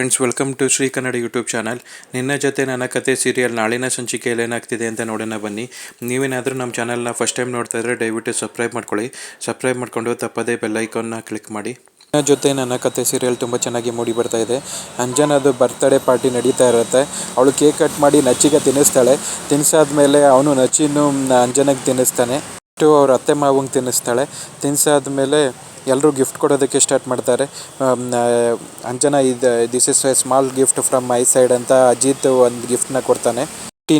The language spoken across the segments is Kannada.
Friends, welcome to Shri Kannada YouTube channel. ನಿನ್ನ ಜೊತೆ ನನ್ನ ಕತೆ ಸೀರಿಯಲ್ ನಾಳಿನ ಸಂಚಿಕೆಯಲ್ಲಿ ಏನಾಗ್ತಿದೆ ಅಂತ ನೋಡೋಣ ಬನ್ನಿ. ನೀವೇನಾದರೂ ನಮ್ಮ ಚಾನಲ್ನ ಫಸ್ಟ್ ಟೈಮ್ ನೋಡ್ತಾ ಇದ್ದರೆ ದಯವಿಟ್ಟು ಸಬ್ಸ್ಕ್ರೈಬ್ ಮಾಡ್ಕೊಳ್ಳಿ. ಸಬ್ಸ್ಕ್ರೈಬ್ ಮಾಡ್ಕೊಂಡು ತಪ್ಪದೇ ಬೆಲ್ಲೈಕಾನ್ನ ಕ್ಲಿಕ್ ಮಾಡಿ. ನಿನ್ನ ಜೊತೆ ನನ್ನ ಕತೆ ಸೀರಿಯಲ್ ತುಂಬ ಚೆನ್ನಾಗಿ ಮೂಡಿ ಬರ್ತಾ ಇದೆ. ಅಂಜನದು ಬರ್ತ್ಡೇ ಪಾರ್ಟಿ ನಡೀತಾ ಇರುತ್ತೆ. ಅವಳು ಕೇಕ್ ಕಟ್ ಮಾಡಿ ನಚ್ಚಿಗೆ ತಿನ್ನಿಸ್ತಾಳೆ. ತಿನ್ನಿಸಾದ್ಮೇಲೆ ಅವನು ನಚ್ಚಿನೂ ಅಂಜನಾಗೆ ತಿನ್ನಿಸ್ತಾನೆ. ಅವ್ರ ಅತ್ತೆ ಮಾವಂಗೆ ತಿನ್ನಿಸ್ತಾಳೆ. ತಿನ್ನಿಸಾದ್ಮೇಲೆ ಎಲ್ಲರೂ ಗಿಫ್ಟ್ ಕೊಡೋದಕ್ಕೆ ಸ್ಟಾರ್ಟ್ ಮಾಡ್ತಾರೆ. Anjana this is A small gift from my side ಅಂತ ಅಜಿತ್ ಒಂದು ಗಿಫ್ಟ್ನ ಕೊಡ್ತಾನೆ.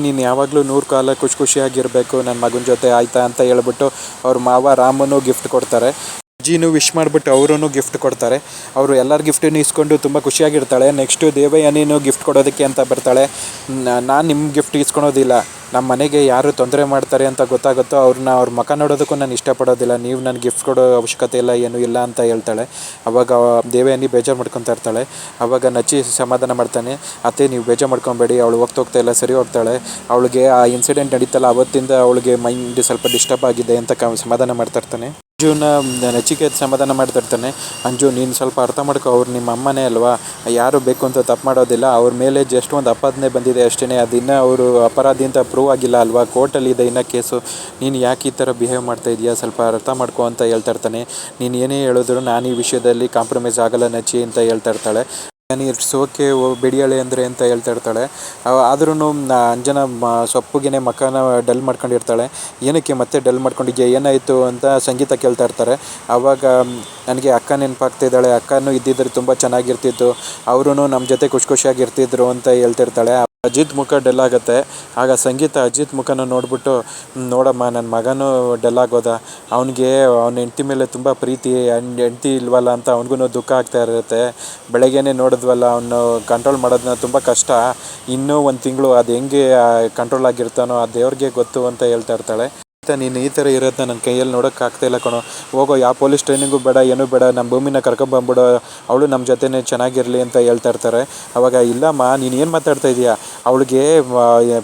ನೀನು ಯಾವಾಗಲೂ 100 ಕಾಲ ಖುಷಿಯಾಗಿರಬೇಕು ನನ್ನ ಮಗನ ಜೊತೆ, ಆಯಿತಾ ಅಂತ ಹೇಳ್ಬಿಟ್ಟು ಅವ್ರ ಮಾವ ರಾಮನು ಗಿಫ್ಟ್ ಕೊಡ್ತಾರೆ. ಅಜ್ಜಿನೂ ವಿಶ್ ಮಾಡಿಬಿಟ್ಟು ಅವರೂ ಗಿಫ್ಟ್ ಕೊಡ್ತಾರೆ. ಅವರು ಎಲ್ಲರ ಗಿಫ್ಟನ್ನು ಇಸ್ಕೊಂಡು ತುಂಬ ಖುಷಿಯಾಗಿರ್ತಾಳೆ. ನೆಕ್ಸ್ಟು ದೇವಯಾನಿನೂ ಗಿಫ್ಟ್ ಕೊಡೋದಕ್ಕೆ ಅಂತ ಬರ್ತಾಳೆ. ನಾನು ನಿಮ್ಮ ಗಿಫ್ಟ್ ಇಸ್ಕೊಳೋದಿಲ್ಲ, ನಮ್ಮ ಮನೆಗೆ ಯಾರು ತೊಂದರೆ ಮಾಡ್ತಾರೆ ಅಂತ ಗೊತ್ತಾಗುತ್ತೋ ಅವ್ರ ಮುಖ ನೋಡೋದಕ್ಕೂ ನಾನು ಇಷ್ಟಪಡೋದಿಲ್ಲ. ನೀವು ನನಗೆ ಗಿಫ್ಟ್ ಕೊಡೋ ಅವಶ್ಯಕತೆ ಇಲ್ಲ, ಏನೂ ಇಲ್ಲ ಅಂತ ಹೇಳ್ತಾಳೆ. ಆವಾಗ ದೇವಯಾನಿ ಬೇಜಾರು ಮಾಡ್ಕೊತಾ ಇರ್ತಾಳೆ. ಆವಾಗ ನಚ್ಚಿ ಸಮಾಧಾನ ಮಾಡ್ತಾನೆ. ಅತ್ತೆ, ನೀವು ಬೇಜಾರು ಮಾಡ್ಕೊಬೇಡಿ, ಅವಳು ಹೋಗ್ತಾ ಇಲ್ಲ, ಸರಿ ಹೋಗ್ತಾಳೆ. ಅವಳಿಗೆ ಆ ಇನ್ಸಿಡೆಂಟ್ ನಡೀತಲ್ಲ, ಅವತ್ತಿಂದ ಅವಳಿಗೆ ಮೈಂಡ್ ಸ್ವಲ್ಪ ಡಿಸ್ಟರ್ಬ್ ಆಗಿದೆ ಅಂತ ಸಮಾಧಾನ ಮಾಡ್ತಾ ಇರ್ತಾನೆ. ಅಂಜುನ ನಚಿಕೇತ ಸಮಾಧಾನ ಮಾಡ್ತಿರ್ತಾನೆ. ಅಂಜು, ನೀನು ಸ್ವಲ್ಪ ಅರ್ಥ ಮಾಡ್ಕೊ, ಅವ್ರು ನಿಮ್ಮ ಅಮ್ಮನೇ ಅಲ್ವಾ, ಯಾರು ಬೇಕು ಅಂತ ತಪ್ಪು ಮಾಡೋದಿಲ್ಲ. ಅವ್ರ ಮೇಲೆ ಜಸ್ಟ್ ಒಂದು ಅಪಾದನೆ ಬಂದಿದೆ ಅಷ್ಟೇ, ಅದಿನ್ನೂ ಅವರು ಅಪರಾಧಿ ಅಂತ ಪ್ರೂವ್ ಆಗಿಲ್ಲ ಅಲ್ವಾ, ಕೋರ್ಟಲ್ಲಿದೆ ಇನ್ನೂ ಕೇಸು. ನೀನು ಯಾಕೆ ಈ ಥರ ಬಿಹೇವ್ ಮಾಡ್ತಾ ಇದೆಯಾ, ಸ್ವಲ್ಪ ಅರ್ಥ ಮಾಡ್ಕೊ ಅಂತ ಹೇಳ್ತಾ ಇರ್ತಾನೆ. ನೀನು ಏನೇ ಹೇಳಿದ್ರು ನಾನು ಈ ವಿಷಯದಲ್ಲಿ ಕಾಂಪ್ರಮೈಸ್ ಆಗಲ್ಲ ನಚ್ಚಿ ಅಂತ ಹೇಳ್ತಾ ಇರ್ತಾಳೆ. ನಾನು ಇಟ್ಸ್ ಓಕೆ ಬಿಡಿಯಾಳೆ ಅಂದರೆ ಅಂತ ಹೇಳ್ತಾ ಇರ್ತಾಳೆ. ಆದ್ರೂ ಅಂಜನಾ ಸೊಪ್ಪುಗೆ ಮಕ್ಕನ ಡಲ್ ಮಾಡ್ಕೊಂಡಿರ್ತಾಳೆ. ಏನಕ್ಕೆ ಮತ್ತೆ ಡಲ್ ಮಾಡ್ಕೊಂಡಿದ್ಯಾ, ಏನಾಯಿತು ಅಂತ ಸಂಗೀತ ಕೇಳ್ತಾ ಇರ್ತಾರೆ. ಆವಾಗ ನನಗೆ ಅಕ್ಕ ನೆನಪಾಗ್ತಿದ್ದಾಳೆ, ಅಕ್ಕನೂ ಇದ್ದಿದ್ರೆ ತುಂಬ ಚೆನ್ನಾಗಿರ್ತಿತ್ತು, ಅವರೂ ನಮ್ಮ ಜೊತೆ ಖುಷಿಯಾಗಿರ್ತಿದ್ರು ಅಂತ ಹೇಳ್ತಿರ್ತಾಳೆ. ಅಜಿತ್ ಮುಖ ಡಲ್ ಆಗುತ್ತೆ. ಆಗ ಸಂಗೀತ ಅಜಿತ್ ಮುಖನ ನೋಡ್ಬಿಟ್ಟು, ನೋಡಮ್ಮ ನನ್ನ ಮಗನೂ ಡಲ್ ಆಗೋದ, ಅವನಿಗೆ ಅವನ ಹೆಂಡತಿ ಮೇಲೆ ತುಂಬ ಪ್ರೀತಿ, ಹೆಂಡತಿ ಇಲ್ವಲ್ಲ ಅಂತ ಅವನಿಗೂ ದುಃಖ ಆಗ್ತಾ ಇರುತ್ತೆ. ಬೆಳಗ್ಗೆನೇ ನೋಡಿದ್ವಲ್ಲ, ಅವನು ಕಂಟ್ರೋಲ್ ಮಾಡೋದನ್ನ ತುಂಬ ಕಷ್ಟ, ಇನ್ನೂ ಒಂದು ತಿಂಗಳು ಅದು ಹೆಂಗೆ ಕಂಟ್ರೋಲ್ ಆಗಿರ್ತಾನೋ ಆ ದೇವ್ರಿಗೆ ಗೊತ್ತು ಅಂತ ಹೇಳ್ತಾ ಇರ್ತಾಳೆ. ನೀನು ಈ ಥರ ಇರೋದನ್ನ ನನ್ನ ಕೈಯಲ್ಲಿ ನೋಡೋಕ್ಕಾಗ್ತಾಯಿಲ್ಲ ಕಣೋ, ಹೋಗೋ, ಯಾವ ಪೊಲೀಸ್ ಟ್ರೈನಿಂಗು ಬೇಡ, ಏನೂ ಬೇಡ, ನಮ್ಮ ಭೂಮಿನ ಕರ್ಕೊಂಬಂದ್ಬಿಡೋ, ಅವಳು ನಮ್ಮ ಜೊತೆನೇ ಚೆನ್ನಾಗಿರಲಿ ಅಂತ ಹೇಳ್ತಾ ಇರ್ತಾರೆ. ಅವಾಗ ಇಲ್ಲಮ್ಮ, ನೀನು ಏನು ಮಾತಾಡ್ತಾ ಇದೀಯಾ, ಅವಳಿಗೆ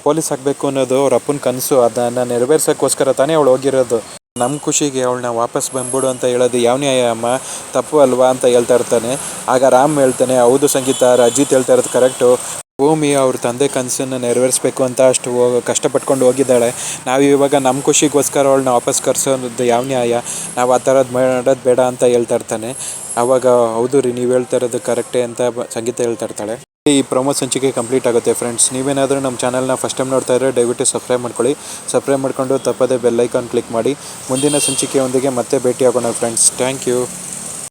ಪೊಲೀಸ್ ಆಗಬೇಕು ಅನ್ನೋದು ಅವ್ರ ಅಪ್ಪನ ಕನಸು, ಅದನ್ನು ನೆರವೇರ್ಸೋಕ್ಕೋಸ್ಕರ ತಾನೇ ಅವಳು ಹೋಗಿರೋದು. ನಮ್ಮ ಖುಷಿಗೆ ಅವಳನ್ನ ವಾಪಸ್ ಬಂದ್ಬಿಡು ಅಂತ ಹೇಳೋದು ಯಾವ ನ್ಯಾಯ ಅಮ್ಮ, ತಪ್ಪು ಅಲ್ವಾ ಅಂತ ಹೇಳ್ತಾ ಇರ್ತಾನೆ. ಆಗ ರಾಮ್ ಹೇಳ್ತಾನೆ, ಹೌದು ಸಂಗೀತ, ಅಜಿತ್ ಹೇಳ್ತಾ ಇರೋದು ಕರೆಕ್ಟು, ಭೂಮಿ ಅವ್ರ ತಂದೆ ಕನಸನ್ನು ನೆರವೇರಿಸಬೇಕು ಅಂತ ಅಷ್ಟು ಕಷ್ಟಪಟ್ಕೊಂಡು ಹೋಗಿದ್ದಾಳೆ. ನಾವು ಇವಾಗ ನಮ್ಮ ಖುಷಿಗೋಸ್ಕರ ಅವಳನ್ನ ವಾಪಸ್ ಕರ್ಸೋದು ಯಾವ ನ್ಯಾಯ, ನಾವು ಆ ಥರದ್ದು ಮಾಡೋದು ಬೇಡ ಅಂತ ಹೇಳ್ತಾ ಇರ್ತಾನೆ. ಆವಾಗ ಹೌದು ರೀ, ನೀವು ಹೇಳ್ತಾ ಇರೋದು ಕರೆಕ್ಟೇ ಅಂತ ಸಂಗೀತ ಹೇಳ್ತಾ ಇರ್ತಾಳೆ. ಈ ಪ್ರೊಮೋ ಸಂಚಿಕೆ ಕಂಪ್ಲೀಟ್ ಆಗುತ್ತೆ. ಫ್ರೆಂಡ್ಸ್, ನೀವೇನಾದರೂ ನಮ್ಮ ಚಾನಲ್ನ ಫಸ್ಟ್ ಟೈಮ್ ನೋಡ್ತಾ ಇದ್ದರೆ ದಯವಿಟ್ಟು ಸಬ್ಸ್ಕ್ರೈಬ್ ಮಾಡ್ಕೊಳ್ಳಿ. ಸಬ್ಸ್ಕ್ರೈಬ್ ಮಾಡ್ಕೊಂಡು ತಪ್ಪದೇ ಬೆಲ್ಲೈಕಾನ್ ಕ್ಲಿಕ್ ಮಾಡಿ. ಮುಂದಿನ ಸಂಚಿಕೆಯೊಂದಿಗೆ ಮತ್ತೆ ಭೇಟಿ ಆಗೋಣ ಫ್ರೆಂಡ್ಸ್. Thank you.